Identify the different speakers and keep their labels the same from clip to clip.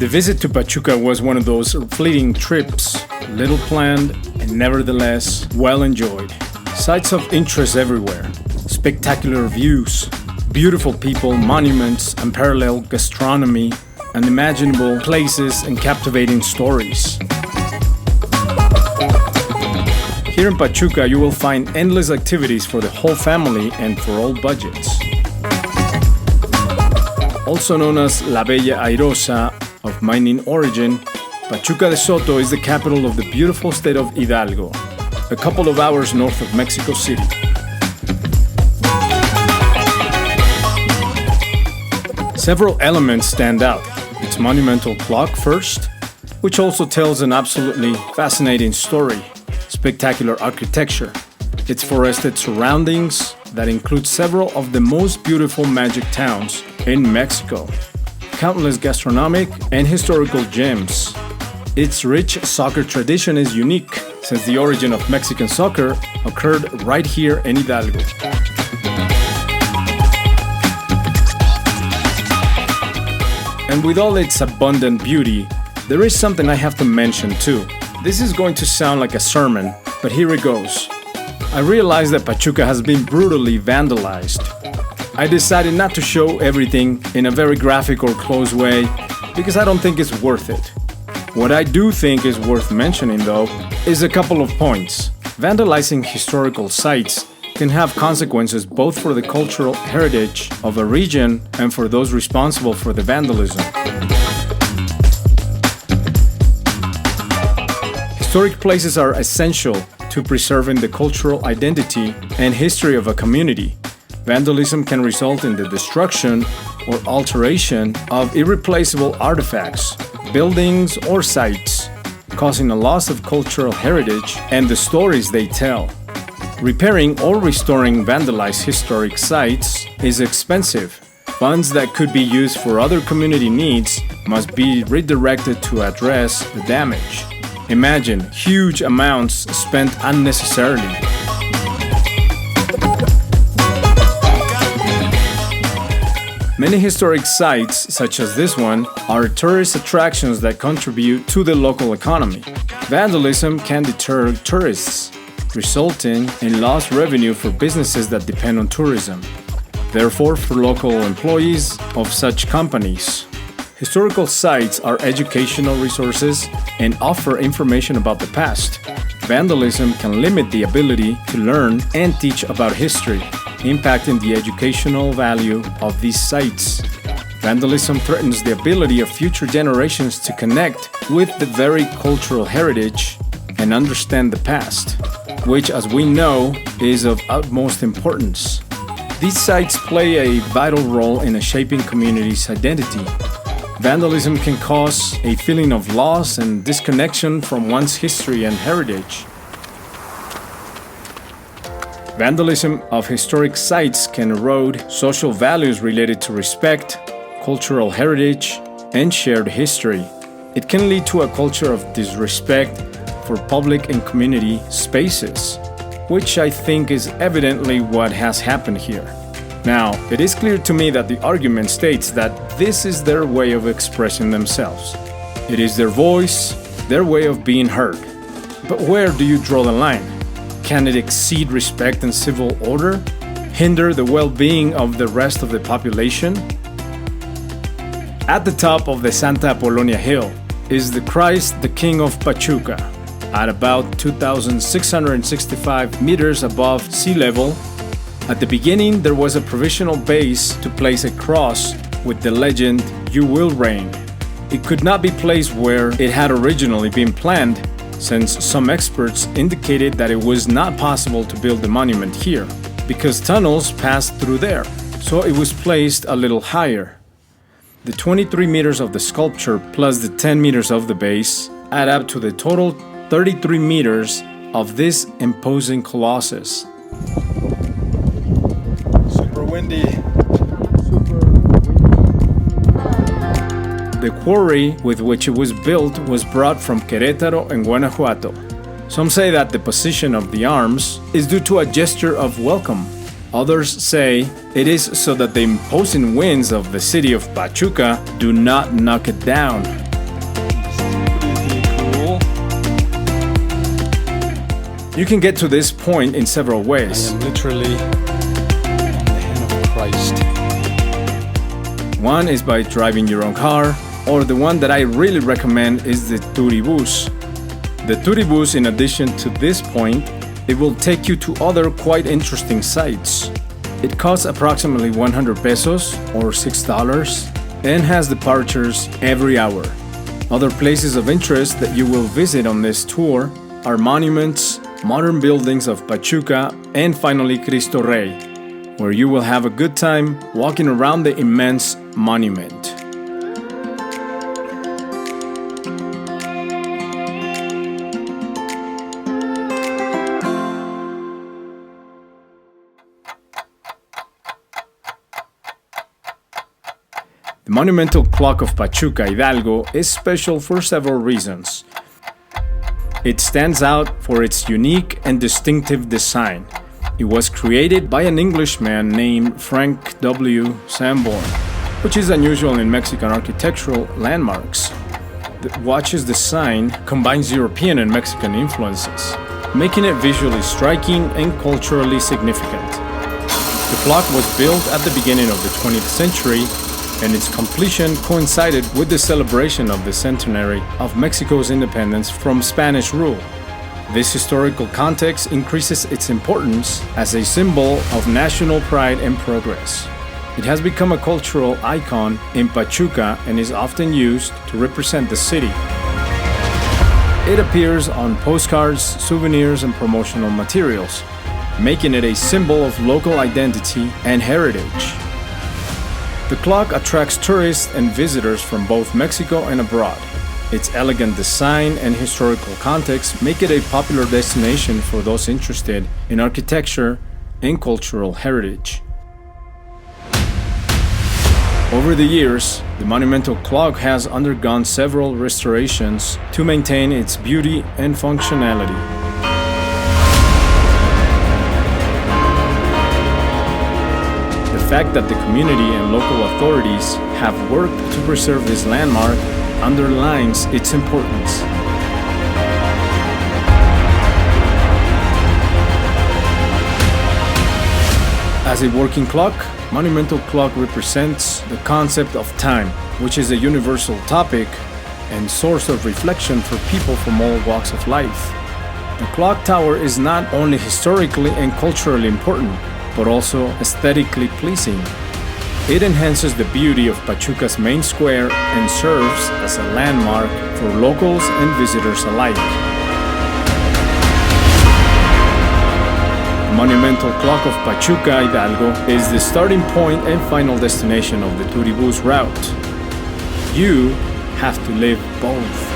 Speaker 1: The visit to Pachuca was one of those fleeting trips, little planned and nevertheless well enjoyed. Sites of interest everywhere, spectacular views, beautiful people, monuments, unparalleled gastronomy, unimaginable places and captivating stories. Here in Pachuca, you will find endless activities for the whole family and for all budgets. Also known as La Bella Airosa, of mining origin, Pachuca de Soto is the capital of the beautiful state of Hidalgo, a couple of hours north of Mexico City. Several elements stand out. Its monumental clock first, which also tells an absolutely fascinating story. Spectacular architecture, its forested surroundings that include several of the most beautiful magic towns in Mexico. Countless gastronomic and historical gems. Its rich soccer tradition is unique, since the origin of Mexican soccer occurred right here in Hidalgo. And with all its abundant beauty, there is something I have to mention too. This is going to sound like a sermon, but here it goes. I realized that Pachuca has been brutally vandalized. I decided not to show everything in a very graphic or close way because I don't think it's worth it. What I do think is worth mentioning, though, is a couple of points. Vandalizing historical sites can have consequences both for the cultural heritage of a region and for those responsible for the vandalism. Historic places are essential to preserving the cultural identity and history of a community. Vandalism can result in the destruction or alteration of irreplaceable artifacts, buildings, or sites, causing a loss of cultural heritage and the stories they tell. Repairing or restoring vandalized historic sites is expensive. Funds that could be used for other community needs must be redirected to address the damage. Imagine huge amounts spent unnecessarily. Many historic sites, such as this one, are tourist attractions that contribute to the local economy. Vandalism can deter tourists, resulting in lost revenue for businesses that depend on tourism. Therefore, for local employees of such companies. Historical sites are educational resources and offer information about the past. Vandalism can limit the ability to learn and teach about history, impacting the educational value of these sites. Vandalism threatens the ability of future generations to connect with the very cultural heritage and understand the past, which, as we know, is of utmost importance. These sites play a vital role in shaping communities' identity. Vandalism can cause a feeling of loss and disconnection from one's history and heritage. Vandalism of historic sites can erode social values related to respect, cultural heritage, and shared history. It can lead to a culture of disrespect for public and community spaces, which I think is evidently what has happened here. Now, it is clear to me that the argument states that this is their way of expressing themselves. It is their voice, their way of being heard. But where do you draw the line? Can it exceed respect and civil order? Hinder the well-being of the rest of the population? At the top of the Santa Apolonia Hill is the Christ the King of Pachuca, at about 2,665 meters above sea level. At the beginning, there was a provisional base to place a cross with the legend, "You will reign." It could not be placed where it had originally been planned, since some experts indicated that it was not possible to build the monument here, because tunnels passed through there, so it was placed a little higher. The 23 meters of the sculpture plus the 10 meters of the base add up to the total 33 meters of this imposing colossus. Windy. The quarry with which it was built was brought from Querétaro and Guanajuato. Some say that the position of the arms is due to a gesture of welcome. Others say it is so that the imposing winds of the city of Pachuca do not knock it down. You can get to this point in several ways.
Speaker 2: I am literally on the hand of Christ.
Speaker 1: One is by driving your own car, or the one that I really recommend is the Turibus. The Turibus, in addition to this point, it will take you to other quite interesting sites. It costs approximately 100 pesos or $6 and has departures every hour. Other places of interest that you will visit on this tour are monuments, modern buildings of Pachuca, and finally Cristo Rey, where you will have a good time walking around the immense monument. The monumental clock of Pachuca, Hidalgo, is special for several reasons. It stands out for its unique and distinctive design. It was created by an Englishman named Frank W. Sanborn, which is unusual in Mexican architectural landmarks. The watch's design combines European and Mexican influences, making it visually striking and culturally significant. The clock was built at the beginning of the 20th century, and its completion coincided with the celebration of the centenary of Mexico's independence from Spanish rule. This historical context increases its importance as a symbol of national pride and progress. It has become a cultural icon in Pachuca and is often used to represent the city. It appears on postcards, souvenirs, and promotional materials, making it a symbol of local identity and heritage. The clock attracts tourists and visitors from both Mexico and abroad. Its elegant design and historical context make it a popular destination for those interested in architecture and cultural heritage. Over the years, the monumental clock has undergone several restorations to maintain its beauty and functionality. The fact that the community and local authorities have worked to preserve this landmark underlines its importance. As a working clock, monumental clock represents the concept of time, which is a universal topic and source of reflection for people from all walks of life. The clock tower is not only historically and culturally important, but also aesthetically pleasing. It enhances the beauty of Pachuca's main square and serves as a landmark for locals and visitors alike. The monumental clock of Pachuca, Hidalgo is the starting point and final destination of the Turibus route. You have to live both.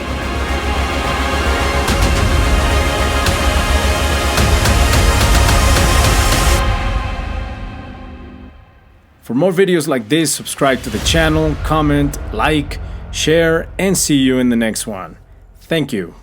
Speaker 1: For more videos like this, subscribe to the channel, comment, like, share, and see you in the next one. Thank you.